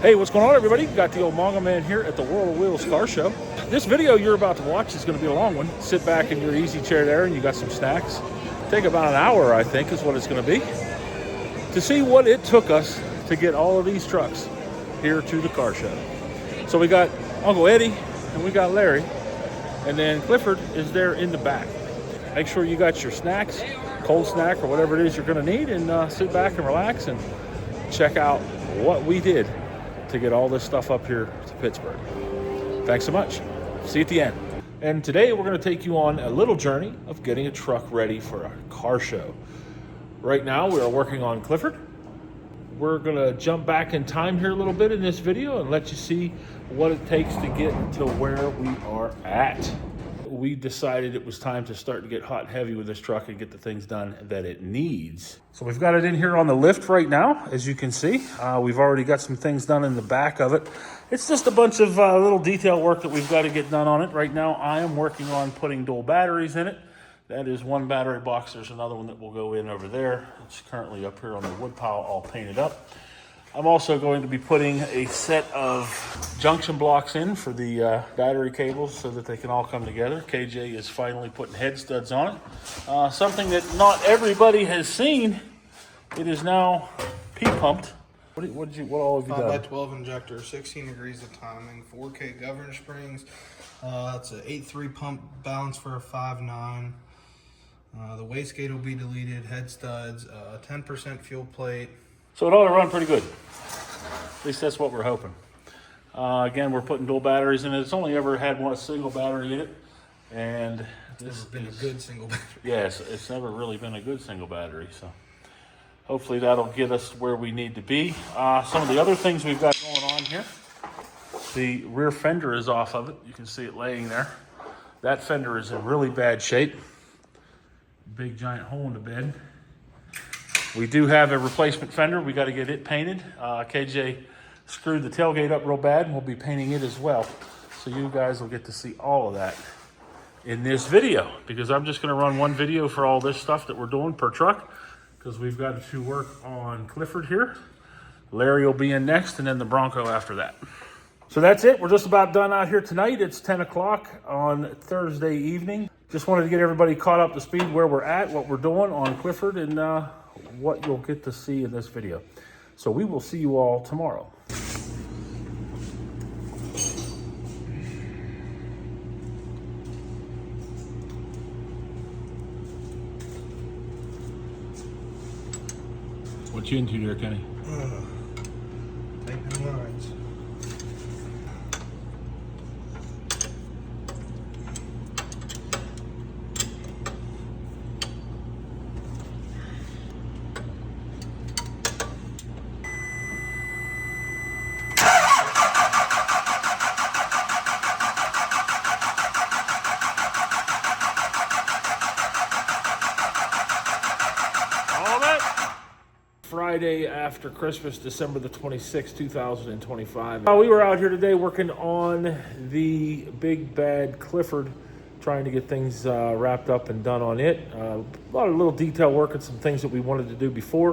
Hey, what's going on, everybody? Got the old Mongo man here at the World of Wheels car show. This video you're about to watch is going to be a long one. Sit back in your easy chair there and you got some snacks. Take about an hour, I think, is what it's going to be, to see what it took us to get all of these trucks here to the car show. So we got Uncle Eddie and we got Larry, and then Clifford is there in the back. Make sure you got your snacks, cold snack or whatever it is you're going to need, and sit back and relax and check out what we did to get all this stuff up here to Pittsburgh. Thanks so much. See you at the end. And today we're going to take you on a little journey of getting a truck ready for a car show. Right now we are working on Clifford. We're going to jump back in time here a little bit in this video and let you see what it takes to get to where we are at. We decided it was time to start to get hot and heavy with this truck and get the things done that it needs. So we've got it in here on the lift right now, as you can see. We've already got some things done in the back of it. It's just a bunch of little detail work that we've got to get done on it. Right now I am working on putting dual batteries in it. That is one battery box. There's another one that will go in over there. It's currently up here on the wood pile all painted up. I'm also going to be putting a set of junction blocks in for the battery cables so that they can all come together. KJ is finally putting head studs on it. Something that not everybody has seen. It is now P-pumped. What all have you done? 5x12 injector, 16 degrees of timing, 4K governor springs. That's an 8.3 pump balance for a 5.9. The wastegate will be deleted, head studs, 10% fuel plate. So it ought to run pretty good. At least that's what we're hoping. Again, we're putting dual batteries in it. It's only ever had one single battery in it. And this has been a good single battery. Yes, it's never really been a good single battery. So hopefully that'll get us where we need to be. Some of the other things we've got going on here. The rear fender is off of it. You can see it laying there. That fender is in really bad shape. Big giant hole in the bed. We do have a replacement fender. We got to get it painted. KJ screwed the tailgate up real bad, and we'll be painting it as well. So you guys will get to see all of that in this video, because I'm just going to run one video for all this stuff that we're doing per truck, because we've got to work on Clifford here. Larry will be in next, and then the Bronco after that. So that's it. We're just about done out here tonight. It's 10 o'clock on Thursday evening. Just wanted to get everybody caught up to speed where we're at, what we're doing on Clifford, and what you'll get to see in this video. So we will see you all tomorrow. What you into there, Kenny? Taking lines. Friday after Christmas, December the 26th, 2025. We were out here today working on the big bad Clifford, trying to get things wrapped up and done on it. A lot of little detail work and some things that we wanted to do before.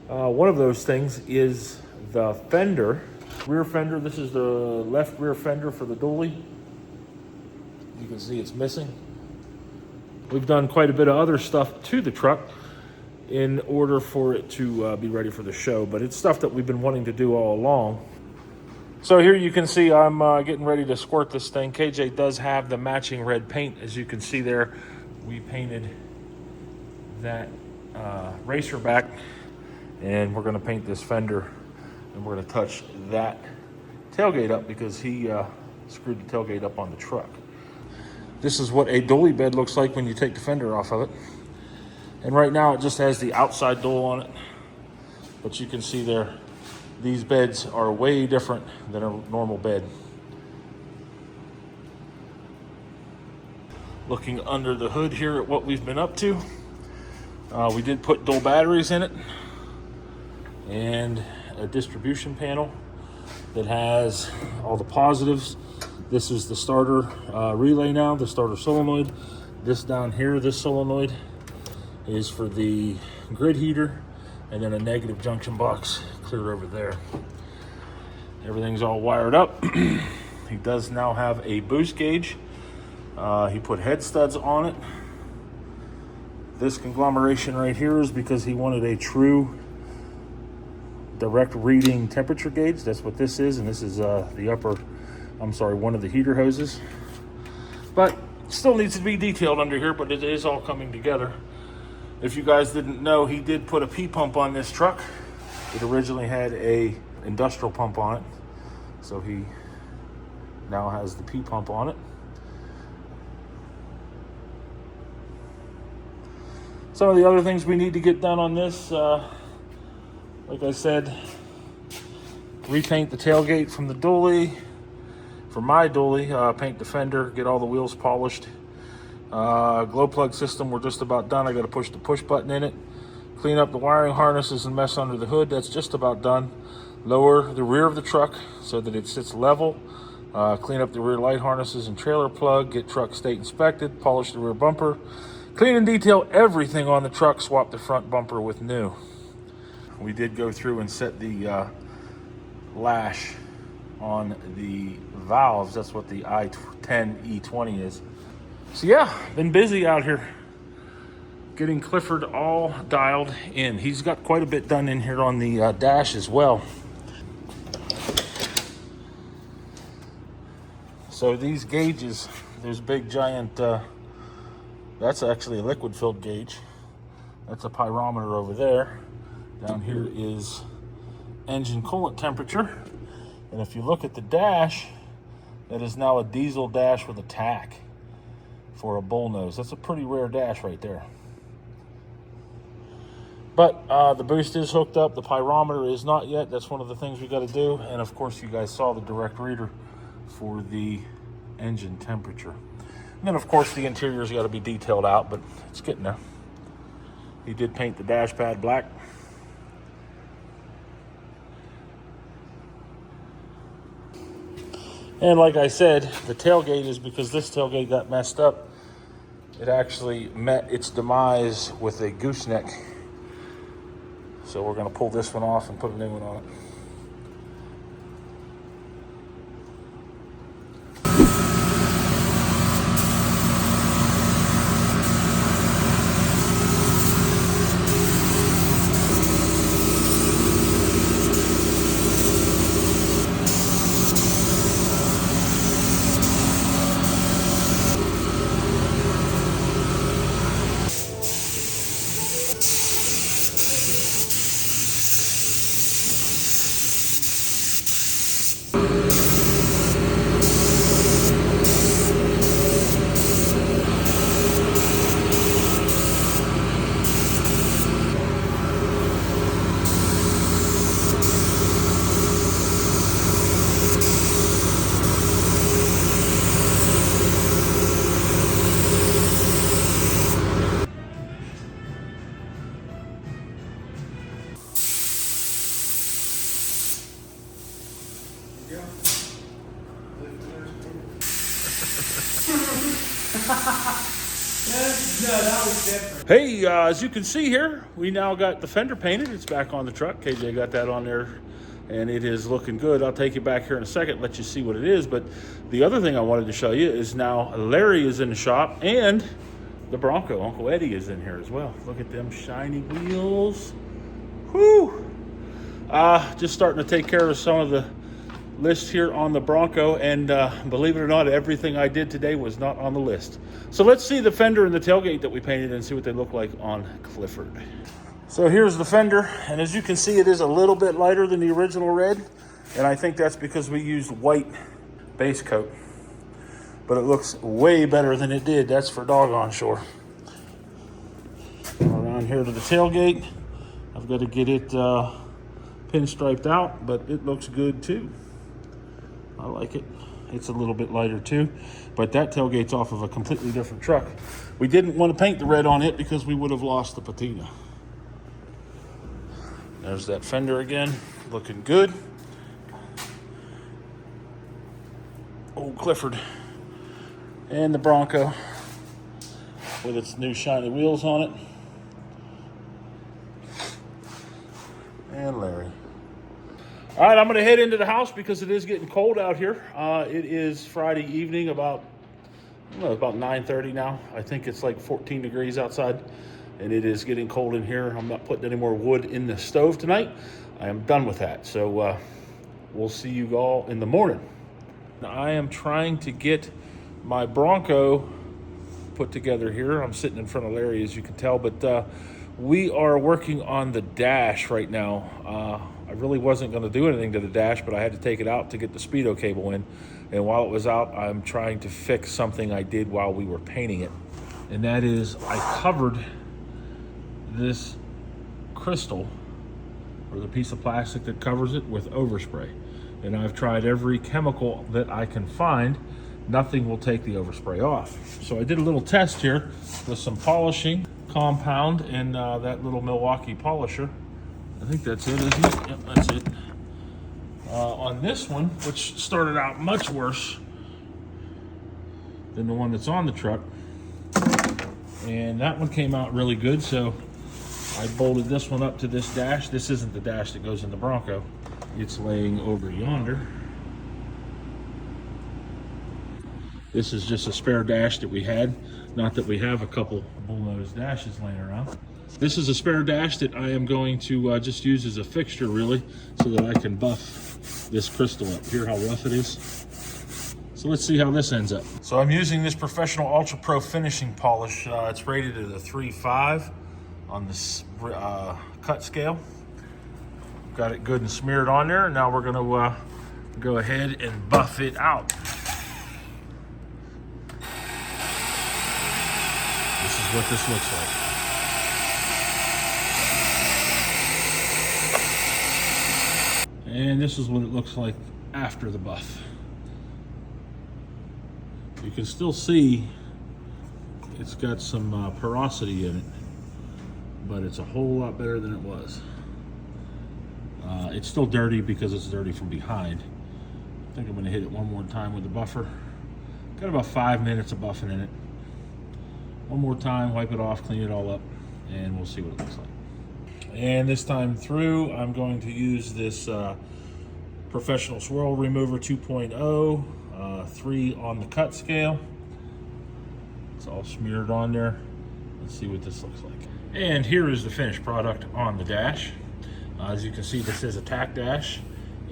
One of those things is the fender, rear fender. This is the left rear fender for the dually. You can see it's missing. We've done quite a bit of other stuff to the truck in order for it to be ready for the show, but it's stuff that we've been wanting to do all along. So here you can see I'm getting ready to squirt this thing. KJ does have the matching red paint. As you can see there, we painted that racer back, and we're going to paint this fender, and we're going to touch that tailgate up because he screwed the tailgate up on the truck. This is what a dually bed looks like when you take the fender off of it. And right now it just has the outside dual on it. But you can see there, these beds are way different than a normal bed. Looking under the hood here at what we've been up to. We did put dual batteries in it and a distribution panel that has all the positives. This is the starter relay now, the starter solenoid. This down here, this solenoid, is for the grid heater, and then a negative junction box clear over there. Everything's all wired up. He does now have a boost gauge. He put head studs on it. This conglomeration right here is because he wanted a true direct reading temperature gauge. That's what this is, and this is one of the heater hoses. But still needs to be detailed under here, but it is all coming together. If you guys didn't know, he did put a P-pump on this truck. It originally had a industrial pump on it, so he now has the P-pump on it. Some of the other things we need to get done on this, like I said, repaint the tailgate from the dually, for my dually, paint the fender, get all the wheels polished. Glow plug system, we're just about done. I got to push the push button in it. Clean up the wiring harnesses and mess under the hood. That's just about done. Lower the rear of the truck so that it sits level. Clean up the rear light harnesses and trailer plug. Get truck state inspected. Polish the rear bumper. Clean and detail everything on the truck. Swap the front bumper with new. We did go through and set the lash on the valves. That's what the I-10 E20 is. So yeah, been busy out here getting Clifford all dialed in. He's got quite a bit done in here on the dash as well. So these gauges, there's big giant, that's actually a liquid filled gauge. That's a pyrometer over there. Down here is engine coolant temperature. And if you look at the dash, that is now a diesel dash with a tack for a Bullnose. That's a pretty rare dash right there. But the boost is hooked up. The pyrometer is not yet. That's one of the things we got to do. And of course, you guys saw the direct reader for the engine temperature. And then of course, the interior's got to be detailed out, but it's getting there. He did paint the dash pad black. And like I said, the tailgate is because this tailgate got messed up. It actually met its demise with a gooseneck. So we're going to pull this one off and put a new one on it. Hey, as you can see here, we now got the fender painted. It's back on the truck. KJ got that on there, and it is looking good. I'll take you back here in a second, let you see what it is. But the other thing I wanted to show you is now Larry is in the shop, and the Bronco, Uncle Eddie, is in here as well. Look at them shiny wheels. Whew! Just starting to take care of some of the list here on the Bronco, and believe it or not, everything I did today was not on the list. So let's see the fender and the tailgate that we painted and see what they look like on Clifford. So here's the fender, and as you can see, it is a little bit lighter than the original red, and I think that's because we used white base coat, but it looks way better than it did, that's for doggone sure. Around here to the tailgate, I've got to get it pinstriped out, but it looks good too. I like it. It's a little bit lighter too, but that tailgate's off of a completely different truck. We didn't want to paint the red on it because we would have lost the patina. There's that fender again, looking good. Old Clifford. And the Bronco with its new shiny wheels on it. And Larry. All right, I'm gonna head into the house because it is getting cold out here. It is Friday evening, about 9:30 now. I think it's like 14 degrees outside, and it is getting cold in here. I'm not putting any more wood in the stove tonight. I am done with that. So we'll see you all in the morning. Now, I am trying to get my Bronco put together here. I'm sitting in front of Larry, as you can tell, but we are working on the dash right now. I really wasn't going to do anything to the dash, but I had to take it out to get the speedo cable in. And while it was out, I'm trying to fix something I did while we were painting it. And that is, I covered this crystal, or the piece of plastic that covers it, with overspray. And I've tried every chemical that I can find. Nothing will take the overspray off. So I did a little test here with some polishing compound and that little Milwaukee polisher. I think that's it, isn't it? Yep, that's it. On this one, which started out much worse than the one that's on the truck. And that one came out really good, so I bolted this one up to this dash. This isn't the dash that goes in the Bronco. It's laying over yonder. This is just a spare dash that we had. Not that we have a couple Bullnose dashes laying around. This is a spare dash that I am going to just use as a fixture, really, so that I can buff this crystal up. Hear how rough it is? So let's see how this ends up. So I'm using this Professional Ultra Pro finishing polish. It's rated at a 3.5 on this cut scale. Got it good and smeared on there. Now we're gonna go ahead and buff it out. This is what this looks like. And this is what it looks like after the buff. You can still see it's got some porosity in it, but it's a whole lot better than it was. It's still dirty because it's dirty from behind. I think I'm gonna hit it one more time with the buffer. Got about 5 minutes of buffing in it. One more time, wipe it off, clean it all up, and we'll see what it looks like. And this time through, I'm going to use this Professional Swirl Remover 2.0, 3 on the cut scale. It's all smeared on there. Let's see what this looks like. And here is the finished product on the dash. As you can see, this is a tack dash,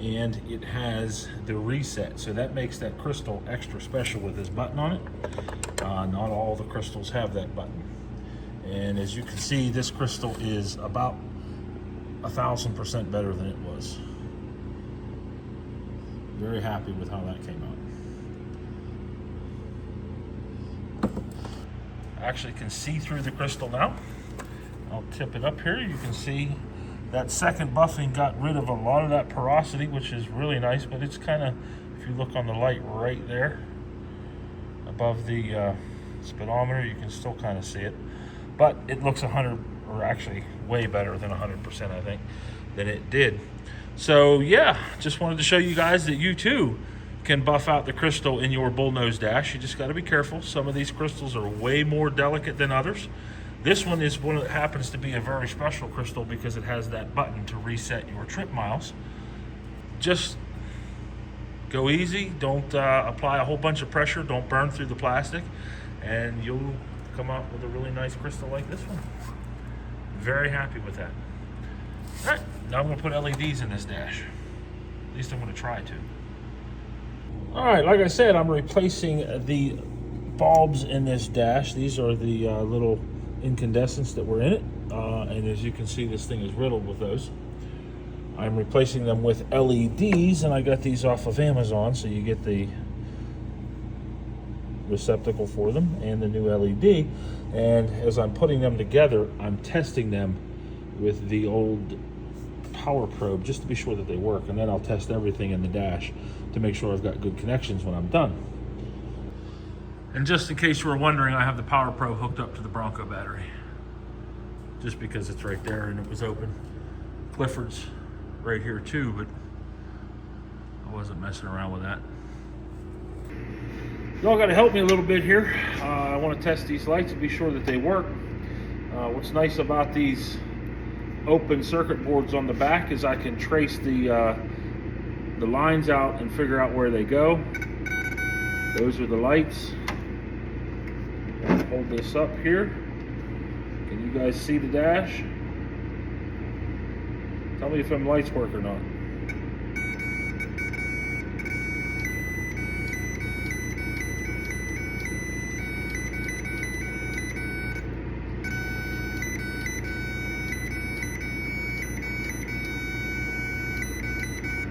and it has the reset. So that makes that crystal extra special with this button on it. Not all the crystals have that button. And as you can see, this crystal is about 1,000% better than it was. Very happy with how that came out. I actually can see through the crystal now. I'll tip it up here. You can see that second buffing got rid of a lot of that porosity, which is really nice, but it's kind of, if you look on the light right there above the speedometer, you can still kind of see it. But it looks 100, or actually way better than 100%, I think, than it did. So yeah, just wanted to show you guys that you too can buff out the crystal in your Bullnose dash. You just got to be careful. Some of these crystals are way more delicate than others. This one is one that happens to be a very special crystal because it has that button to reset your trip miles. Just go easy. Don't apply a whole bunch of pressure. Don't burn through the plastic, and you'll come out with a really nice crystal like this one. Very happy with that. All right, now I'm gonna put LEDs in this dash. At least I'm gonna try to. All right, like I said, I'm replacing the bulbs in this dash. These are the little incandescents that were in it. And as you can see, this thing is riddled with those. I'm replacing them with LEDs, and I got these off of Amazon, so you get the receptacle for them and the new LED. And as I'm putting them together, I'm testing them with the old power probe just to be sure that they work, and then I'll test everything in the dash to make sure I've got good connections when I'm done. And just in case you were wondering, I have the power probe hooked up to the Bronco battery, just because it's right there and it was open. Clifford's right here too, but I wasn't messing around with that. Y'all got to help me a little bit here. I want to test these lights to be sure that they work. What's nice about these open circuit boards on the back is I can trace the the lines out and figure out where they go. Those are the lights. I'll hold this up here. Can you guys see the dash? Tell me if them lights work or not.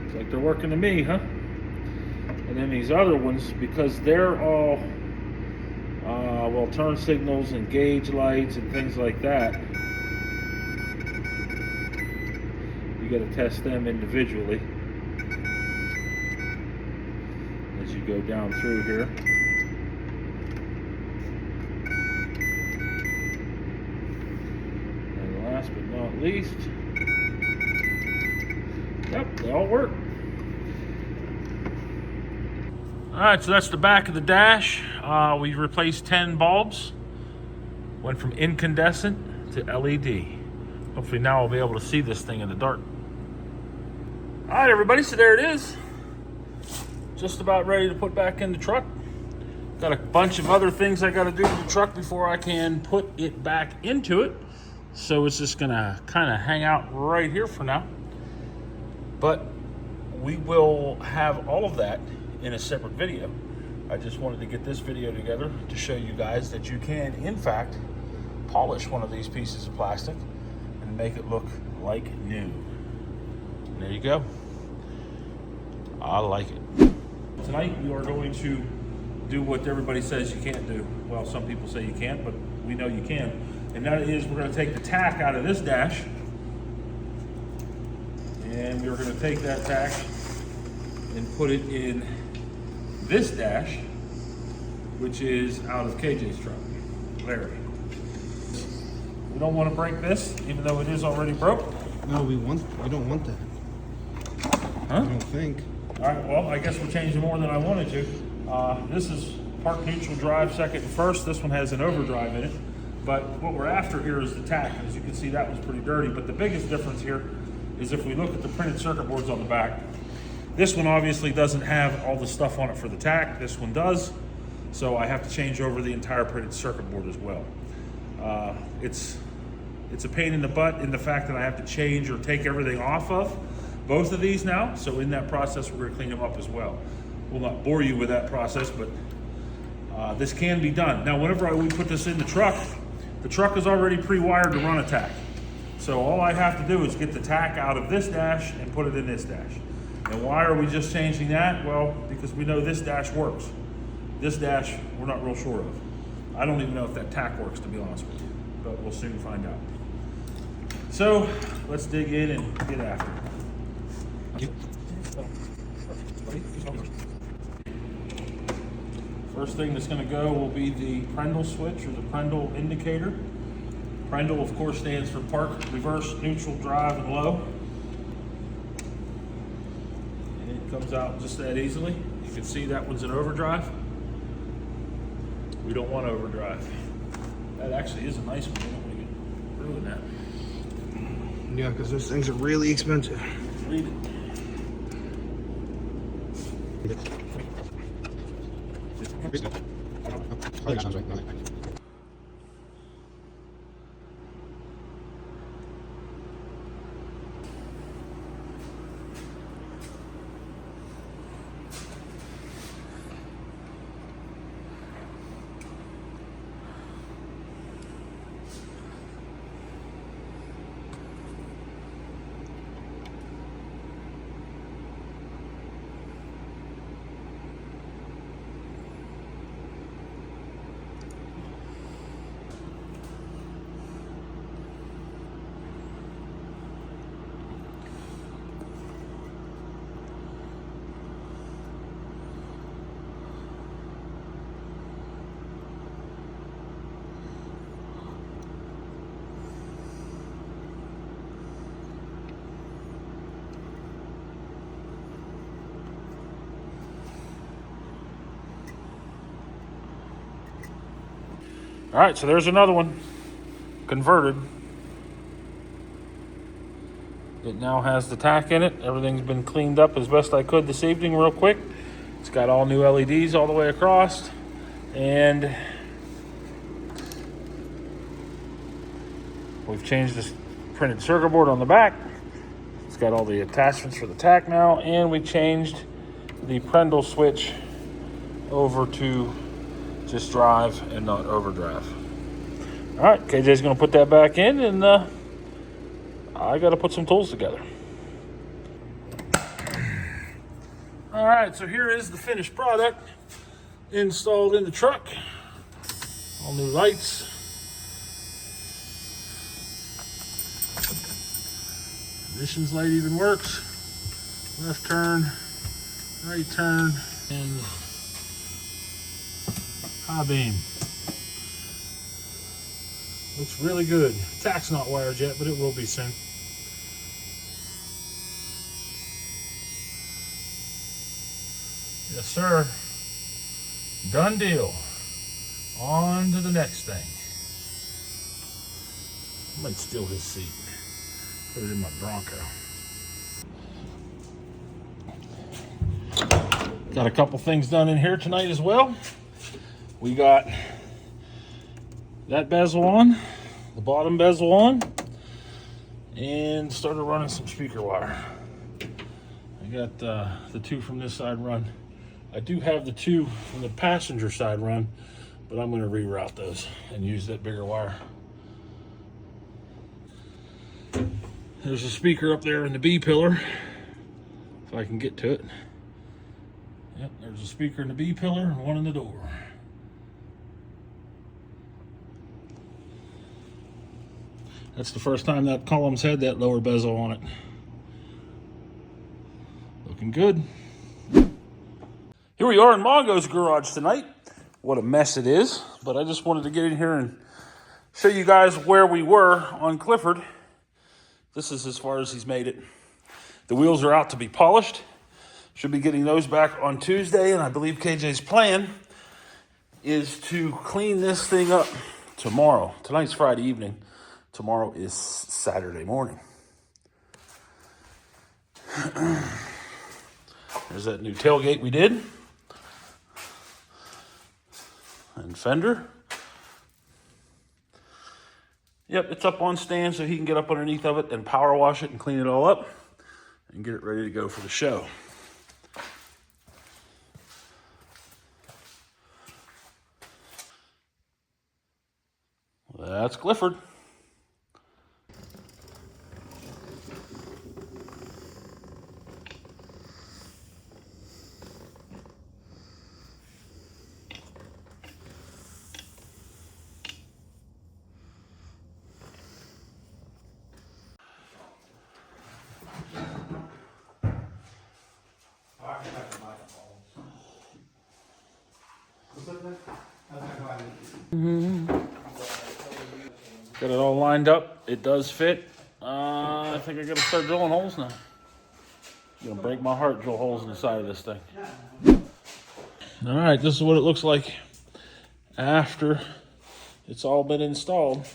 Looks like they're working to me, huh? And then these other ones, because they're all well, turn signals and gauge lights and things like that, you got to test them individually as you go down through here. And last but not least, yep, they all work. All right, so that's the back of the dash. We replaced 10 bulbs. Went from incandescent to LED. Hopefully now I'll be able to see this thing in the dark. All right, everybody, so there it is. Just about ready to put back in the truck. Got a bunch of other things I got to do to the truck before I can put it back into it. So it's just gonna kind of hang out right here for now. But we will have all of that in a separate video. I just wanted to get this video together to show you guys that you can, in fact, polish one of these pieces of plastic and make it look like new. And there you go. I like it. Tonight we are going to do what everybody says you can't do. Well, some people say you can't, but we know you can. And that is, we're going to take the tack out of this dash, and we're going to take that tack and put it in this dash, which is out of KJ's truck, Larry. We don't want to break this, even though it is already broke. No, we don't want that. Huh? I don't think. All right, well, I guess we're changing more than I wanted to. This is park neutral drive, second and first. This one has an overdrive in it. But what we're after here is the tack. As you can see, that one's pretty dirty. But the biggest difference here is if we look at the printed circuit boards on the back, this one obviously doesn't have all the stuff on it for the tack. This one does. So I have to change over the entire printed circuit board as well. It's a pain in the butt in the fact that I have to change or take everything off of both of these now. So in that process, we're gonna clean them up as well. We'll not bore you with that process, but this can be done. Now, whenever we put this in the truck is already pre-wired to run a tack. So all I have to do is get the tack out of this dash and put it in this dash. And why are we just changing that? Well, because we know this dash works. This dash, we're not real sure of. I don't even know if that tack works, to be honest with you, but we'll soon find out. So let's dig in and get after it. First thing that's going to go will be the Prendle switch, or the Prendle indicator. Prendle, of course, stands for park, reverse, neutral, drive, and low. And it comes out just that easily. You can see that one's in overdrive. We don't want overdrive. That actually is a nice one. We don't want to get ruin that. Yeah, because those things are really expensive. Read it. All right, so there's another one converted. It now has the tack in it. Everything's been cleaned up as best I could this evening real quick. It's got all new LEDs all the way across. And we've changed this printed circuit board on the back. It's got all the attachments for the tack now. And we changed the Prendle switch over to just drive and not overdrive. All right, KJ's gonna put that back in, and I gotta put some tools together. All right, so here is the finished product installed in the truck. All new lights. Emissions light even works. Left turn, right turn, and high beam. Looks really good. Tack's not wired yet, but it will be soon. Yes, sir. Done deal. On to the next thing. I might steal his seat. Put it in my Bronco. Got a couple things done in here tonight as well. We got that bezel on, the bottom bezel on, and started running some speaker wire. I got the two from this side run. I do have the two from the passenger side run, but I'm going to reroute those and use that bigger wire. There's a speaker up there in the B pillar, if I can get to it. Yep, there's a speaker in the B pillar and one in the door. That's the first time that column's had that lower bezel on it. Looking good. Here we are in Mongo's garage tonight. What a mess it is, but I just wanted to get in here and show you guys where we were on Clifford. This is as far as he's made it. The wheels are out to be polished. Should be getting those back on Tuesday, and I believe KJ's plan is to clean this thing up tomorrow. Tonight's Friday evening. Tomorrow is Saturday morning. There's that new tailgate we did. And fender. Yep, it's up on stand so he can get up underneath of it and power wash it and clean it all up and get it ready to go for the show. That's Clifford. Got it all lined up. It does fit. I think I gotta start drilling holes now. It's gonna break my heart, drill holes in the side of this thing. All right, this is what it looks like after it's all been installed.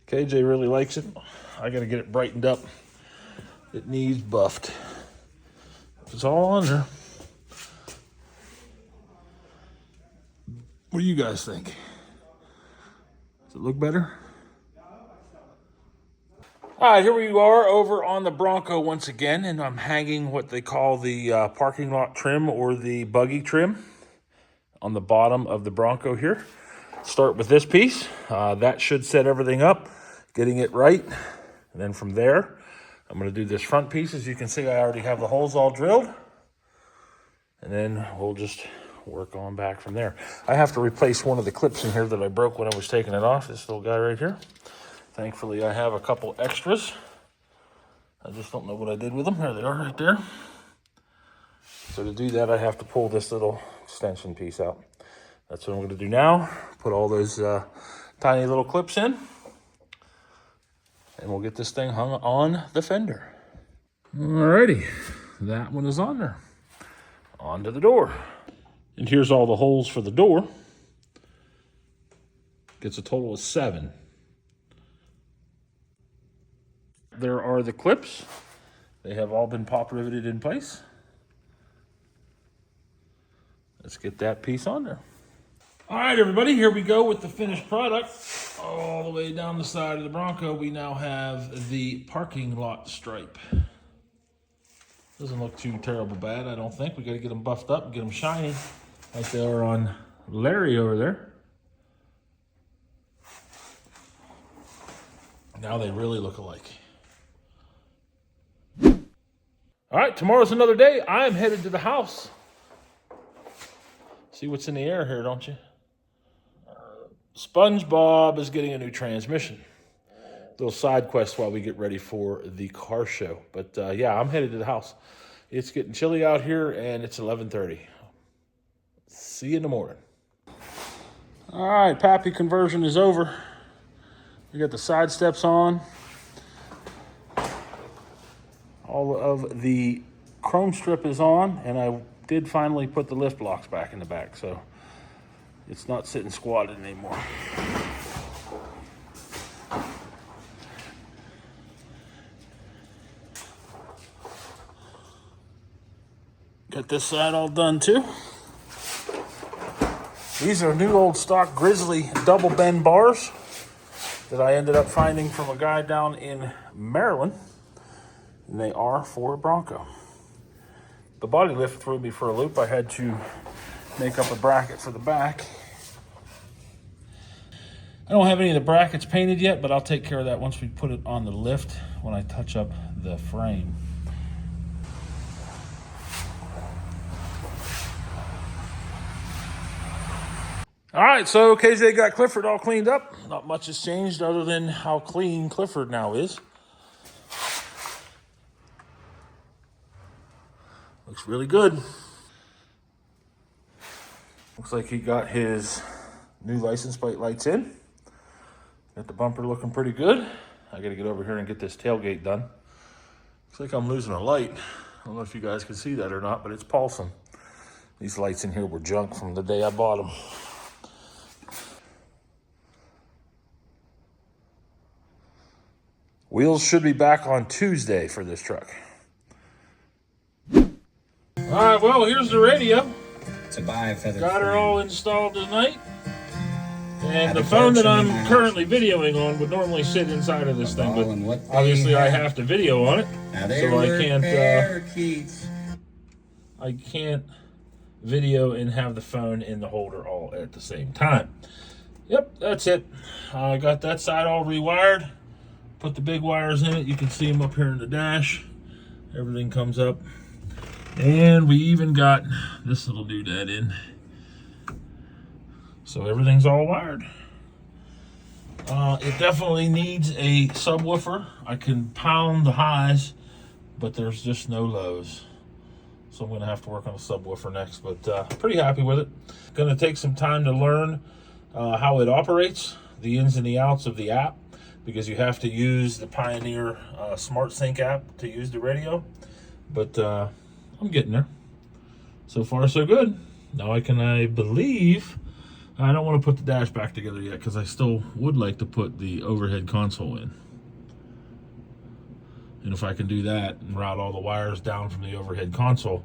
KJ really likes it. I gotta get it brightened up. It needs buffed. It's all on there. What do you guys think? Does it look better? All right, here we are over on the Bronco once again, and I'm hanging what they call the parking lot trim or the buggy trim on the bottom of the Bronco here. Start with this piece. That should set everything up, getting it right. And then from there, I'm going to do this front piece. As you can see, I already have the holes all drilled. And then we'll just work on back from there. I have to replace one of the clips in here that I broke when I was taking it off. This little guy right here. Thankfully, I have a couple extras. I just don't know what I did with them. There they are right there. So to do that, I have to pull this little extension piece out. That's what I'm going to do now. Put all those tiny little clips in. And we'll get this thing hung on the fender. Alrighty, that one is on there. On to the door. And here's all the holes for the door. Gets a total of 7. There are the clips. They have all been pop riveted in place. Let's get that piece on there. All right, everybody, here we go with the finished product. All the way down the side of the Bronco, we now have the parking lot stripe. Doesn't look too terrible bad, I don't think. We got to get them buffed up and get them shiny like they are on Larry over there. Now they really look alike. All right, tomorrow's another day. I am headed to the house. See what's in the air here, don't you? SpongeBob is getting a new transmission. Little side quest while we get ready for the car show. But yeah, I'm headed to the house. It's getting chilly out here and it's 11:30. See you in the morning. All right, Pappy conversion is over. We got the side steps on. All of the chrome strip is on, and I did finally put the lift blocks back in the back, so it's not sitting squatted anymore. Got this side all done too. These are new old stock Grizzly double bend bars that I ended up finding from a guy down in Maryland. And they are for a Bronco. The body lift threw me for a loop. I had to make up a bracket for the back. I don't have any of the brackets painted yet, but I'll take care of that once we put it on the lift when I touch up the frame. All right, so KJ got Clifford all cleaned up. Not much has changed other than how clean Clifford now is. Looks really good. Looks like he got his new license plate lights in. Got the bumper looking pretty good. I gotta get over here and get this tailgate done. Looks like I'm losing a light. I don't know if you guys can see that or not, but it's pulsing. These lights in here were junk from the day I bought them. Wheels should be back on Tuesday for this truck. All right, well, here's the radio. To buy a feather. Got her all installed tonight. And the phone that I'm currently videoing on would normally sit inside of this thing, but obviously I have to video on it, so I can't video and have the phone in the holder all at the same time. Yep, that's it. I got that side all rewired. Put the big wires in it. You can see them up here in the dash. Everything comes up. And we even got this little doodad in. So everything's all wired. It definitely needs a subwoofer. I can pound the highs, but there's just no lows. So I'm gonna have to work on a subwoofer next, but pretty happy with it. Gonna take some time to learn how it operates, the ins and the outs of the app, because you have to use the Pioneer Smart Sync app to use the radio. But I'm getting there. So far, so good. Now I believe, I don't want to put the dash back together yet because I still would like to put the overhead console in. And if I can do that and route all the wires down from the overhead console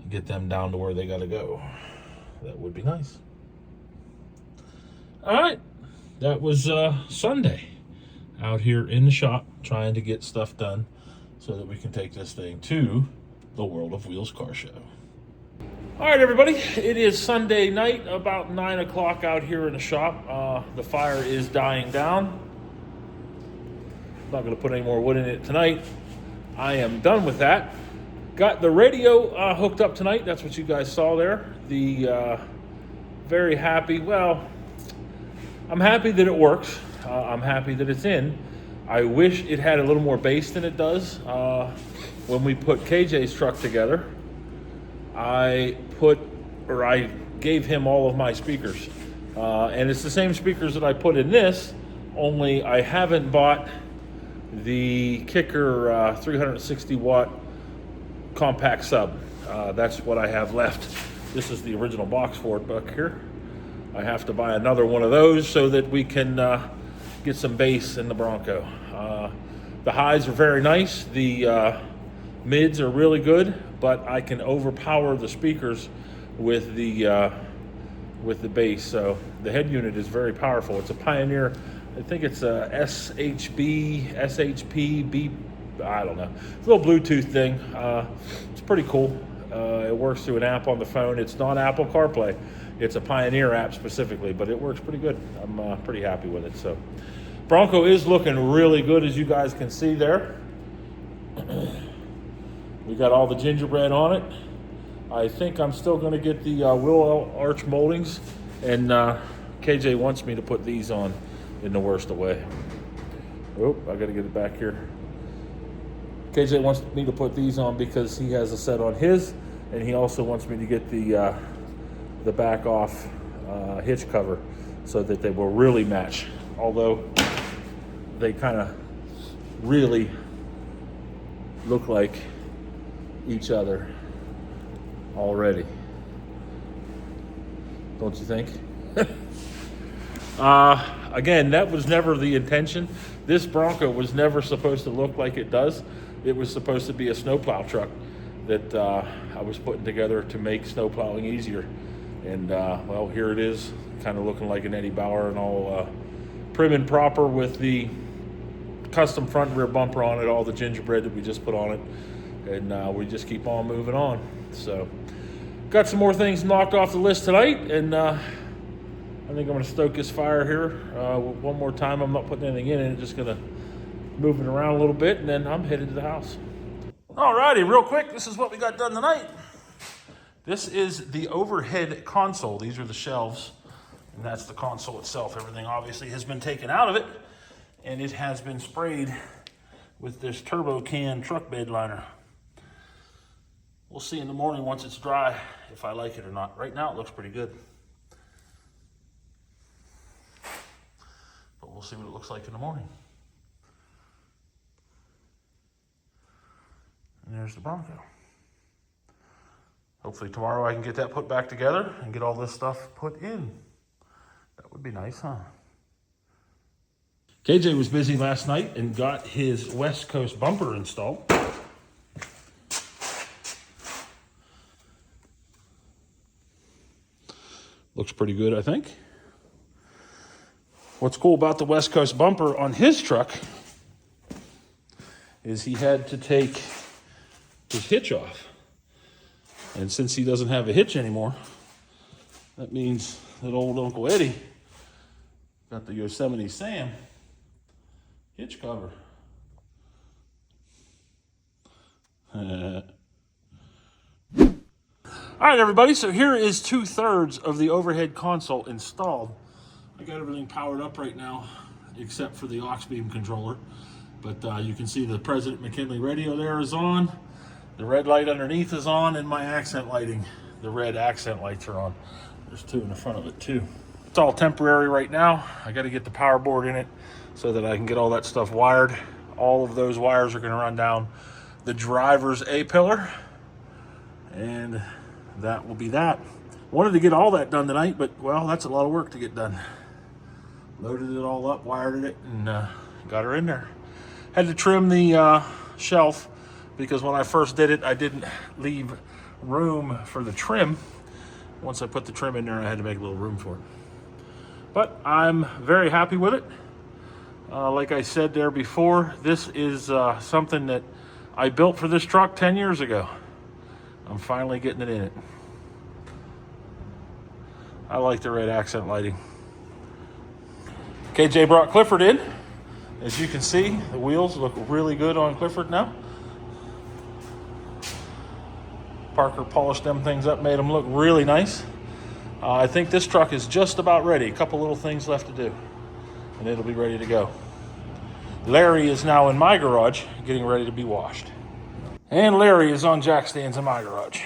and get them down to where they got to go, that would be nice. All right, that was Sunday out here in the shop trying to get stuff done so that we can take this thing to the World of Wheels car show. All right, everybody, it is Sunday night, about 9 o'clock out here in the shop. The fire is dying down. Not gonna put any more wood in it tonight. I am done with that. Got the radio hooked up tonight. That's what you guys saw there. Very happy. Well, I'm happy that it works. I'm happy that it's in. I wish it had a little more bass than it does. When we put KJ's truck together, I gave him all of my speakers. And it's the same speakers that I put in this, only I haven't bought the Kicker 360 watt compact sub. That's what I have left. This is the original box for it back here. I have to buy another one of those so that we can get some bass in the Bronco. The highs are very nice. The mids are really good, but I can overpower the speakers with the bass. So the head unit is very powerful. It's a Pioneer. I think it's a SHP, B. I don't know. It's a little Bluetooth thing. It's pretty cool. It works through an app on the phone. It's not Apple CarPlay. It's a Pioneer app specifically, but it works pretty good. I'm pretty happy with it. So Bronco is looking really good, as you guys can see there. We got all the gingerbread on it. I think I'm still going to get the wheel arch moldings, and KJ wants me to put these on in the worst of way. Oh, I got to get it back here. KJ wants me to put these on because he has a set on his, and he also wants me to get the back off hitch cover so that they will really match. Although they kind of really look like each other already. Don't you think? Again, that was never the intention. This Bronco was never supposed to look like it does. It was supposed to be a snowplow truck that I was putting together to make snowplowing easier. And well, here it is, kind of looking like an Eddie Bauer and all prim and proper with the custom front and rear bumper on it, all the gingerbread that we just put on it. And we just keep on moving on. So got some more things knocked off the list tonight, and I think I'm going to stoke this fire here one more time. I'm not putting anything in it, just going to move it around a little bit, and then I'm headed to the house. Alrighty, real quick, this is what we got done tonight. This is the overhead console. These are the shelves, and that's the console itself. Everything obviously has been taken out of it, and it has been sprayed with this Turbo Can truck bed liner. We'll see in the morning once it's dry if I like it or not. Right now it looks pretty good. But we'll see what it looks like in the morning. And there's the Bronco. Hopefully tomorrow I can get that put back together and get all this stuff put in. That would be nice, huh? KJ was busy last night and got his West Coast bumper installed. Looks pretty good, I think. What's cool about the West Coast bumper on his truck is he had to take his hitch off. And since he doesn't have a hitch anymore, that means that old Uncle Eddie got the Yosemite Sam hitch cover. All right, everybody, so here is 2/3 of the overhead console installed. I got everything powered up right now, except for the aux beam controller. But you can see the President McKinley radio there is on. The red light underneath is on, and my accent lighting, the red accent lights are on. There's two in the front of it, too. It's all temporary right now. I got to get the power board in it so that I can get all that stuff wired. All of those wires are going to run down the driver's A-pillar, and that will be that. Wanted to get all that done tonight, but, well, that's a lot of work to get done. Loaded it all up, wired it, and got her in there. Had to trim the shelf because when I first did it, I didn't leave room for the trim. Once I put the trim in there, I had to make a little room for it. But I'm very happy with it. Like I said there before, this is something that I built for this truck 10 years ago. I'm finally getting it in it. I like the red accent lighting. KJ brought Clifford in. As you can see, the wheels look really good on Clifford now. Parker polished them things up, made them look really nice. I think this truck is just about ready. A couple little things left to do, and it'll be ready to go. Larry is now in my garage, getting ready to be washed. And Larry is on jack stands in my garage.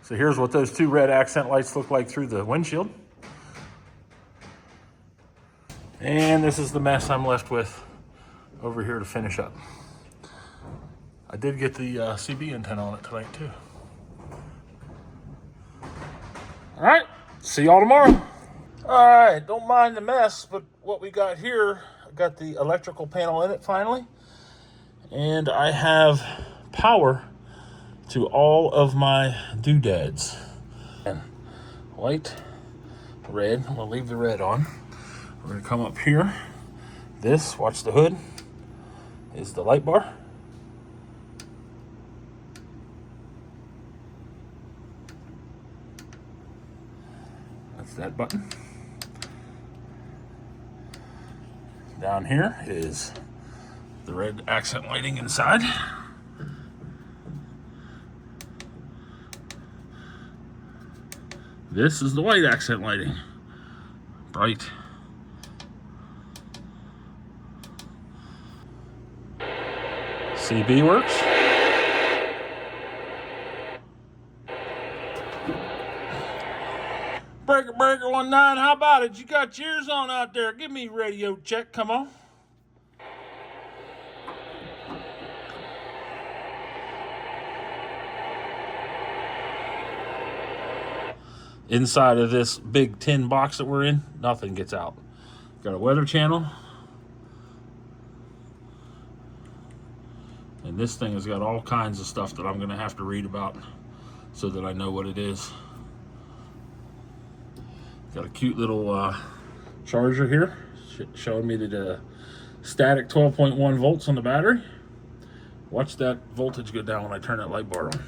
So here's what those two red accent lights look like through the windshield. And this is the mess I'm left with over here to finish up. I did get the CB antenna on it tonight too. All right, see y'all tomorrow. All right, don't mind the mess, but what we got here, I got the electrical panel in it finally, and I have power to all of my doodads. And white, red, I'm gonna leave the red on. We're gonna come up here. This, watch the hood, is the light bar. That's that button. Down here is the red accent lighting inside. This is the white accent lighting. Bright. CB works. Breaker 19, how about it? You got yours on out there. Give me radio check, come on. Inside of this big tin box that we're in, nothing gets out. Got a weather channel. And this thing has got all kinds of stuff that I'm gonna have to read about so that I know what it is. Got a cute little charger here showing me the static 12.1 volts on the battery. Watch that voltage go down when I turn that light bar on.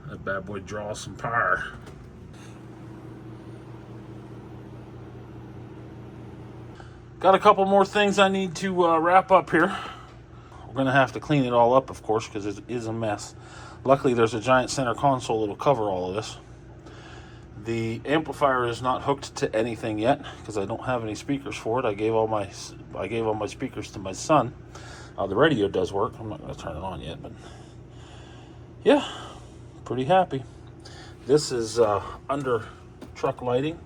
That bad boy draws some power. Got a couple more things I need to wrap up here. We're gonna have to clean it all up, of course, because it is a mess. Luckily, there's a giant center console that'll cover all of this. The amplifier is not hooked to anything yet because I don't have any speakers for it. I gave all my speakers to my son. The radio does work. I'm not gonna turn it on yet, but yeah, pretty happy. This is under truck lighting.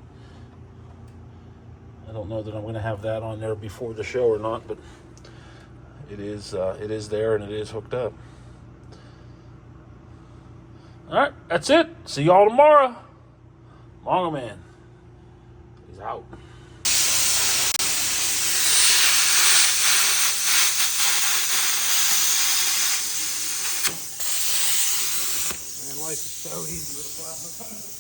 I don't know that I'm gonna have that on there before the show or not, but it is there and it is hooked up. All right, that's it. See y'all tomorrow. Mongo Man, he's out. Man, life is so easy with a plasma.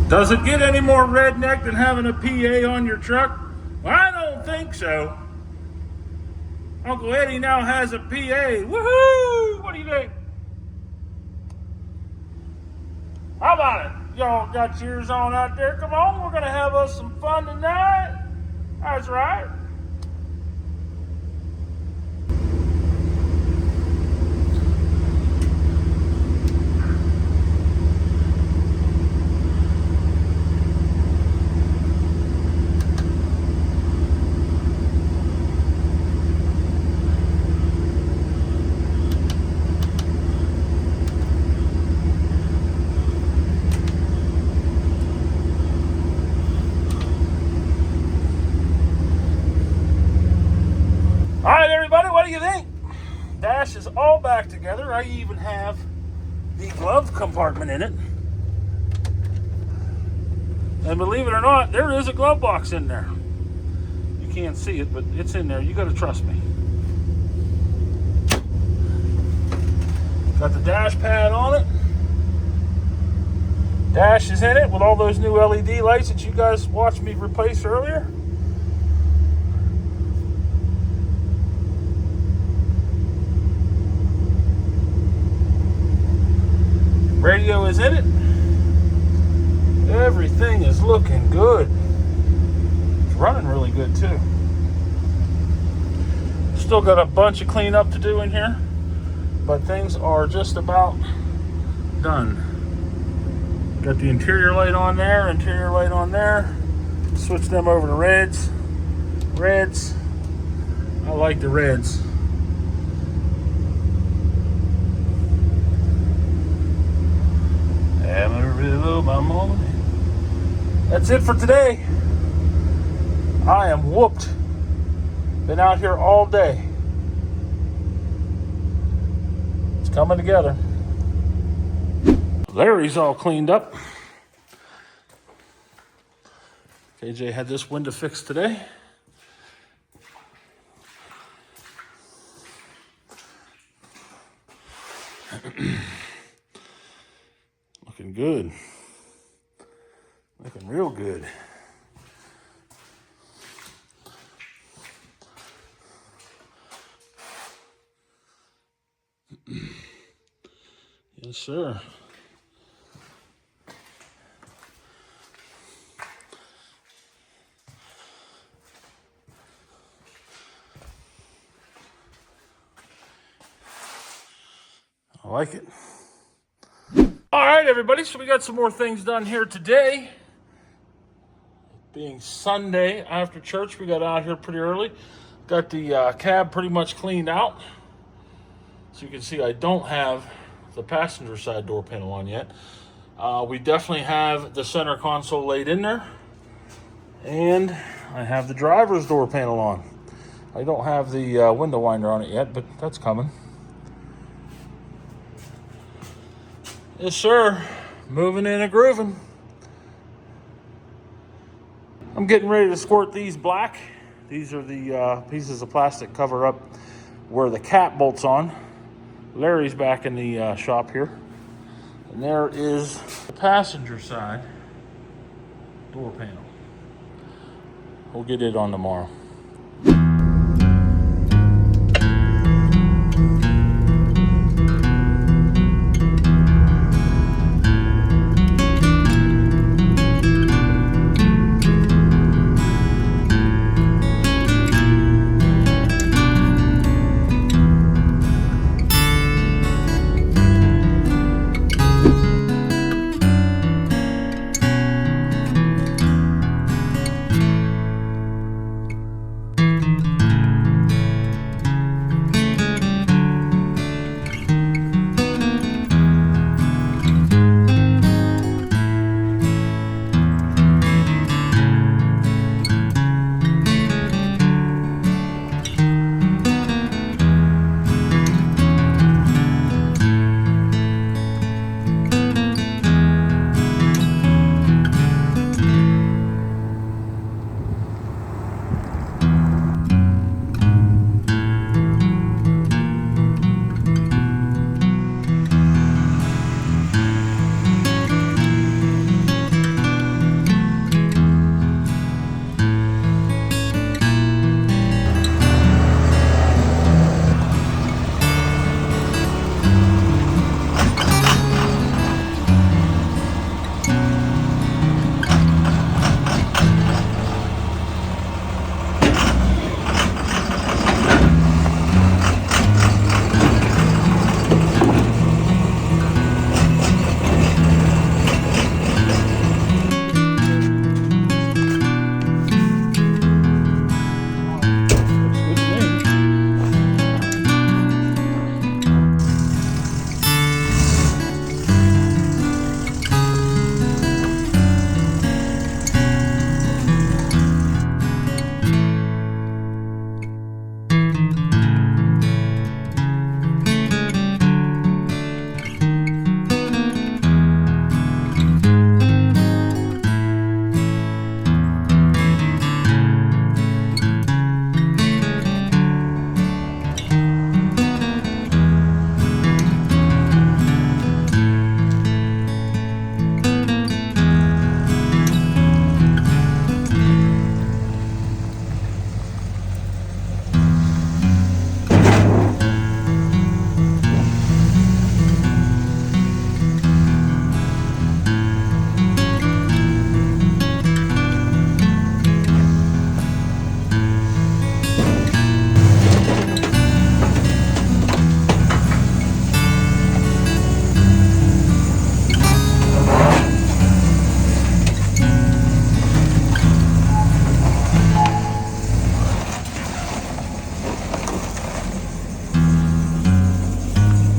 Does it get any more redneck than having a PA on your truck? Well, I don't think so. Uncle Eddie now has a PA. Woohoo! What do you think? How about it? Y'all got yours on out there? Come on, we're gonna have us some fun tonight. That's right. All right, everybody, what do you think? Dash is all back together. I even have the glove compartment in it. And believe it or not, there is a glove box in there. You can't see it, but it's in there. You got to trust me. Got the dash pad on it. Dash is in it with all those new LED lights that you guys watched me replace earlier. Radio is in it. Everything is looking good. It's running really good too. Still got a bunch of cleanup to do in here, but things are just about done. Got the interior light on there, interior light on there. Switch them over to reds. Reds. I like the reds. Amarillo, my morning. That's it for today. I am whooped. Been out here all day. It's coming together. Larry's all cleaned up. KJ had this window fixed today. Looking good. Looking real good. Yes, sir. I like it. All right, everybody, so we got some more things done here today. Being Sunday after church, we got out here pretty early. Got the cab pretty much cleaned out. So you can see I don't have the passenger side door panel on yet. We definitely have the center console laid in there. And I have the driver's door panel on. I don't have the window winder on it yet, but that's coming. Yes, sir. Moving in and grooving. I'm getting ready to squirt these black. These are the pieces of plastic cover up where the cap bolts on. Larry's back in the shop here. And there is the passenger side door panel. We'll get it on tomorrow.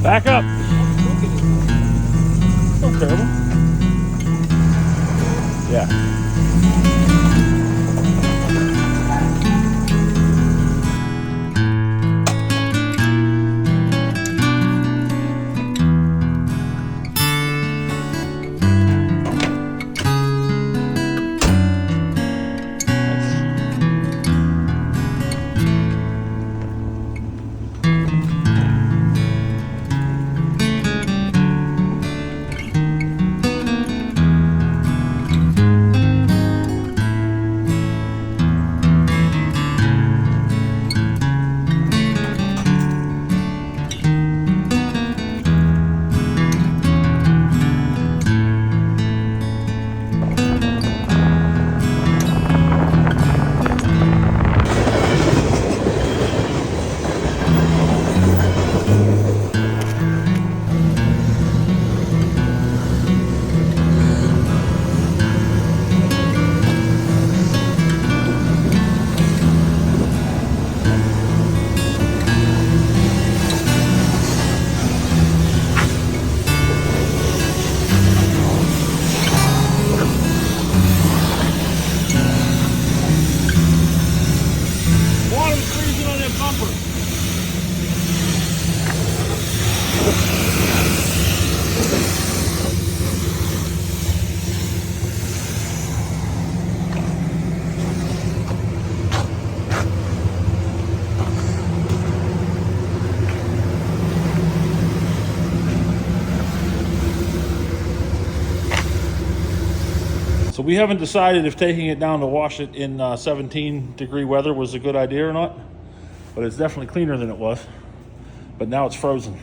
Back up. Not terrible. Yeah. So we haven't decided if taking it down to wash it in 17-degree weather was a good idea or not, but it's definitely cleaner than it was. But now it's frozen.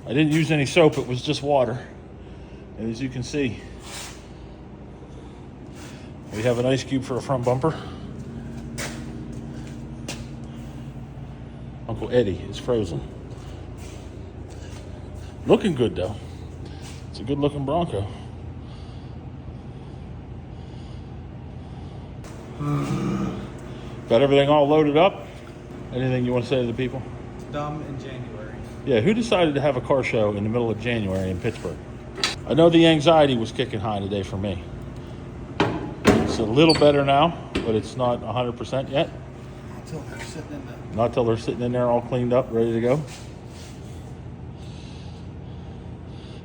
I didn't use any soap, it was just water. And as you can see, we have an ice cube for a front bumper. Uncle Eddie is frozen. Looking good though. It's a good looking Bronco. Got everything all loaded up. Anything you want to say to the people? Dumb in January. Yeah, who decided to have a car show in the middle of January in Pittsburgh? I know the anxiety was kicking high today for me. It's a little better now, but it's not 100% yet. Until they're sitting in there. Not till they're sitting in there all cleaned up, ready to go.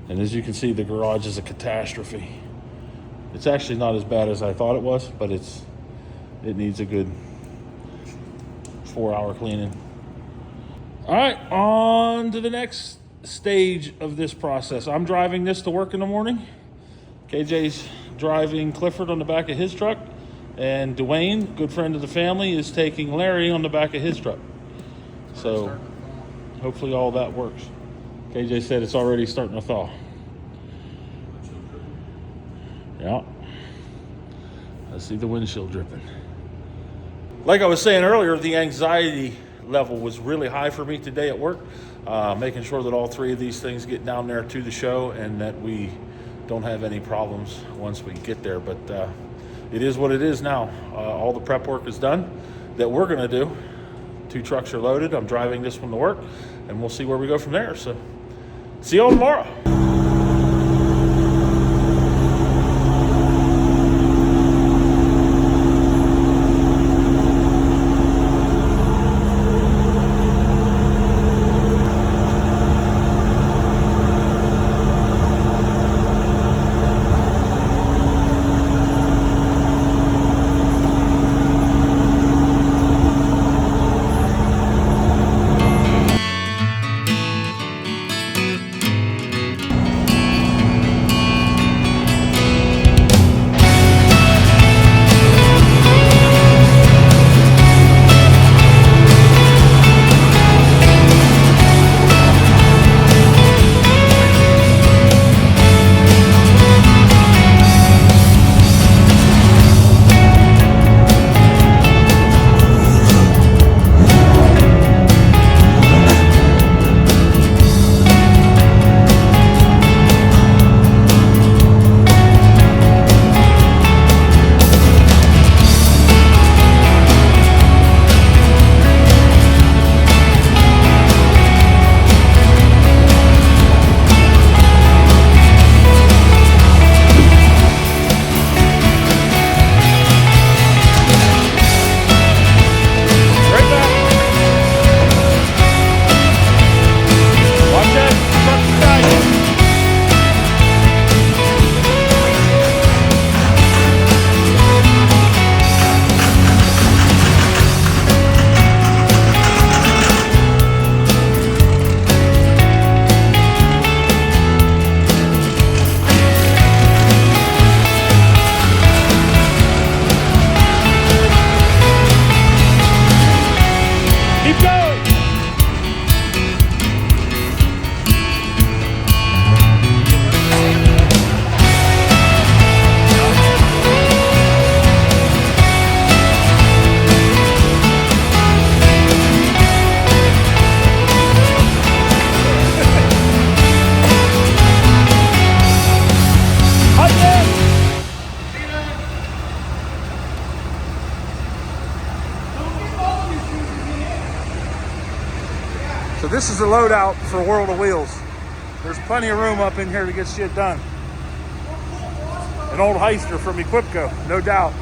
And as you can see, the garage is a catastrophe. It's actually not as bad as I thought it was, but it needs a good 4-hour cleaning. All right, on to the next stage of this process. I'm driving this to work in the morning. KJ's driving Clifford on the back of his truck, and Dwayne, good friend of the family, is taking Larry on the back of his truck. So hopefully all that works. KJ said it's already starting to thaw. Yeah, I see the windshield dripping. Like I was saying earlier, the anxiety level was really high for me today at work, making sure that all three of these things get down there to the show and that we don't have any problems once we get there. But it is what it is now. All the prep work is done that we're going to do. 2 trucks are loaded. I'm driving this one to work, and we'll see where we go from there. So see you all tomorrow. So this is the loadout for World of Wheels. There's plenty of room up in here to get shit done. An old heister from Equipco, no doubt.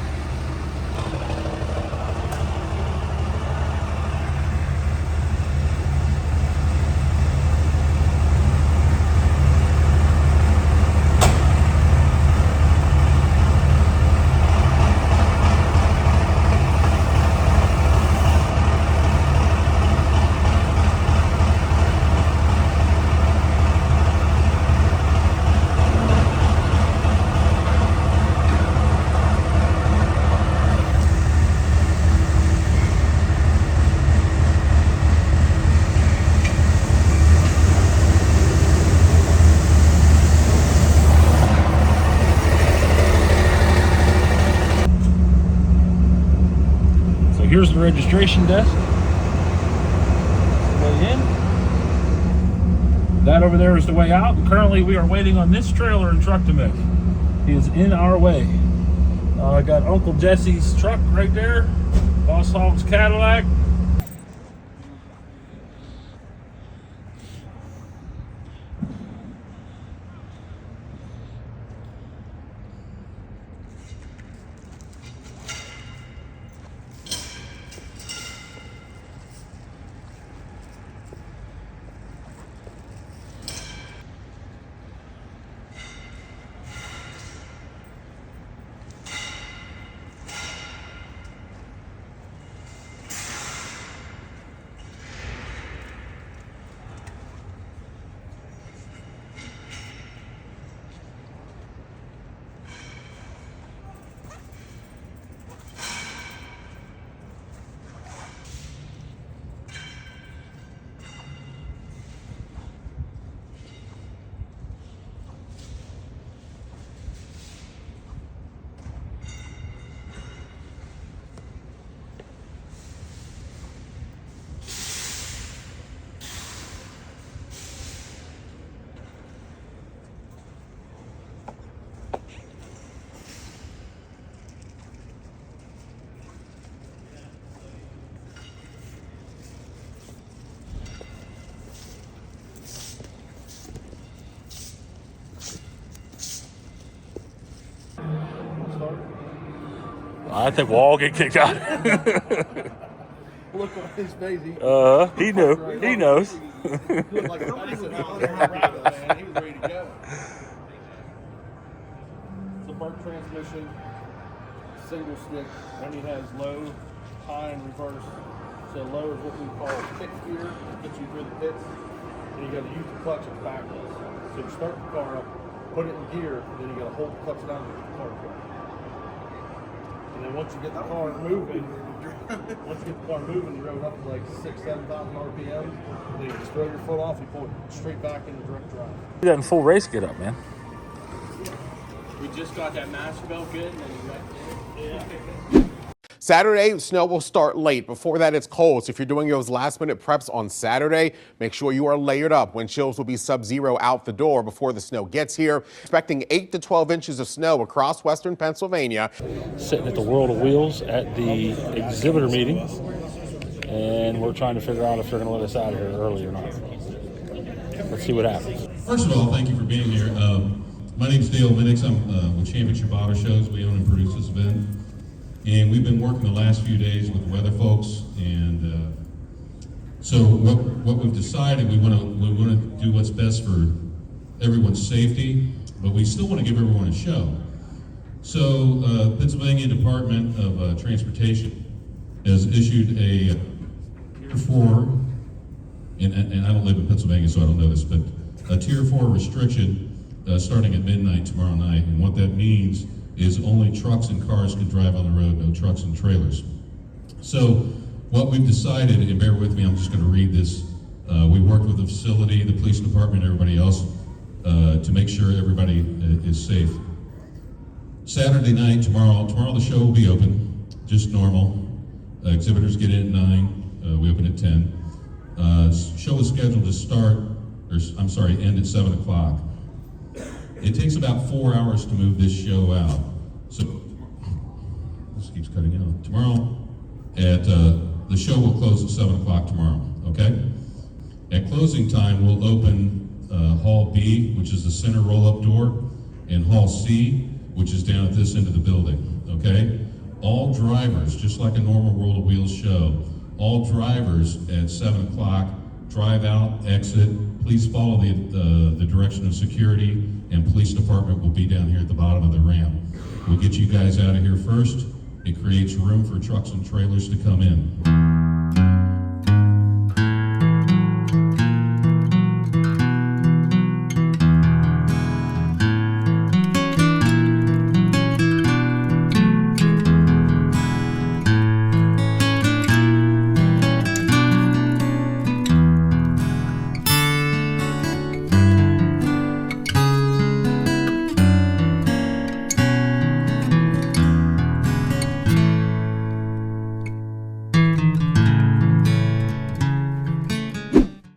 Here's the registration desk. Way in. That over there is the way out. And currently we are waiting on this trailer and truck to move. He is in our way. I got Uncle Jesse's truck right there. Boss Hogg's Cadillac. I think we'll all get kicked out. Look on his face. He knew. He knows. Like somebody was on there, man. He was ready to go. It's a Burke transmission, single stick. Only has low, high, and reverse. So low is what we call kick gear, gets you through the pits. And you got to use the clutch as backwards. So you start the car up, put it in gear, and then you got to hold the clutch down to get the car going. And then once you get the car moving, you rode up to like 6,000-7,000 RPM. Then you just throw your foot off, you pull it straight back into direct drive. You got in full race get up, man. We just got that master belt good, and then you got yeah. Saturday, snow will start late. Before that, it's cold. So if you're doing those last-minute preps on Saturday, make sure you are layered up. Wind chills will be sub-zero out the door before the snow gets here. Expecting 8 to 12 inches of snow across western Pennsylvania. Sitting at the World of Wheels at the exhibitor meeting, and we're trying to figure out if they're going to let us out of here early or not. Let's see what happens. First of all, thank you for being here. My name is Dale Minix. I'm with Championship Auto Shows. We own and produce this event. And we've been working the last few days with the weather folks, and so what we've decided, we want to do what's best for everyone's safety, but we still want to give everyone a show. So Pennsylvania Department of Transportation has issued a Tier 4, and I don't live in Pennsylvania, so I don't know this, but a Tier 4 restriction starting at midnight tomorrow night, and what that means is only trucks and cars can drive on the road, no trucks and trailers. So what we've decided, and bear with me, I'm just going to read this. We worked with the facility, the police department, everybody else to make sure everybody is safe. Saturday night, tomorrow the show will be open, just normal. Exhibitors get in at 9, we open at 10. Show is scheduled to end at 7 o'clock. It takes about 4 hours to move this show out. So this keeps cutting out. Tomorrow, the show will close at 7 o'clock tomorrow. Okay. At closing time, we'll open Hall B, which is the center roll-up door, and Hall C, which is down at this end of the building, okay? All drivers, just like a normal World of Wheels show, all drivers at 7 o'clock, drive out, exit. Please follow the direction of security, and police department will be down here at the bottom of the ramp. We'll get you guys out of here first. It creates room for trucks and trailers to come in.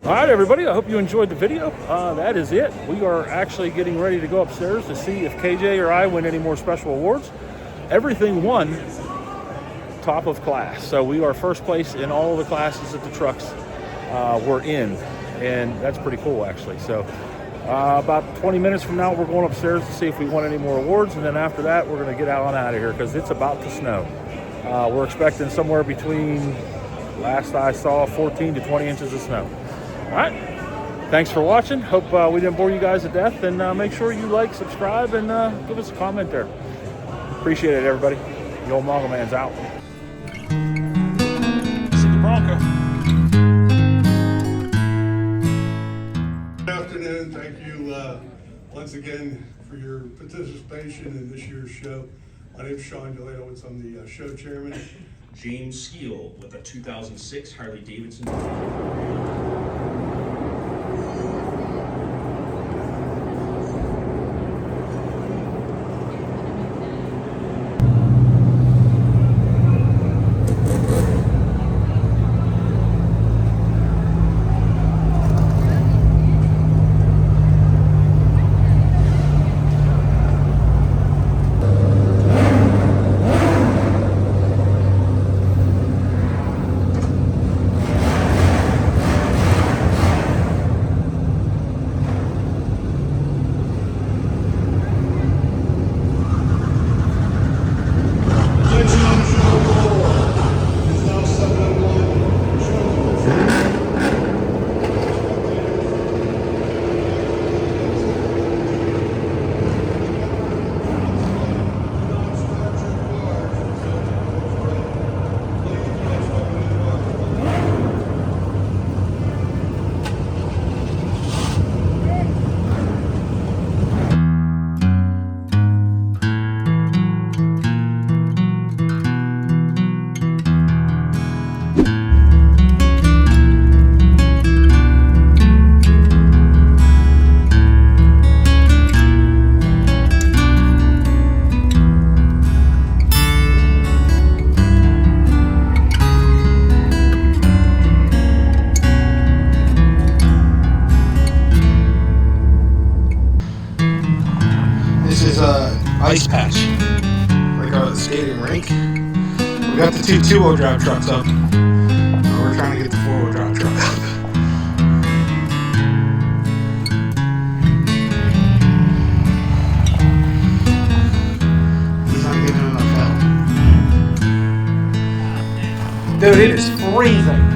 All right, everybody, I hope you enjoyed the video. That is it. We are actually getting ready to go upstairs to see if KJ or I win any more special awards. Everything won top of class. So we are first place in all of the classes that the trucks were in. And that's pretty cool, actually. So about 20 minutes from now, we're going upstairs to see if we won any more awards. And then after that, we're going to get on out of here because it's about to snow. We're expecting somewhere between, last I saw, 14 to 20 inches of snow. All right, thanks for watching. Hope we didn't bore you guys to death, and make sure you like, subscribe, and give us a comment there. Appreciate it, everybody. The old Mongo Man's out. See the Bronco. Good afternoon. Thank you once again for your participation in this year's show. My name is Sean Delano. I'm the show chairman. James Skeel with a 2006 Harley Davidson. Ice patch, like a skating rink. We got the two 2-wheel drive trucks up. We're trying to get the 4-wheel drive truck up. He's not getting enough help. Dude, it is freezing.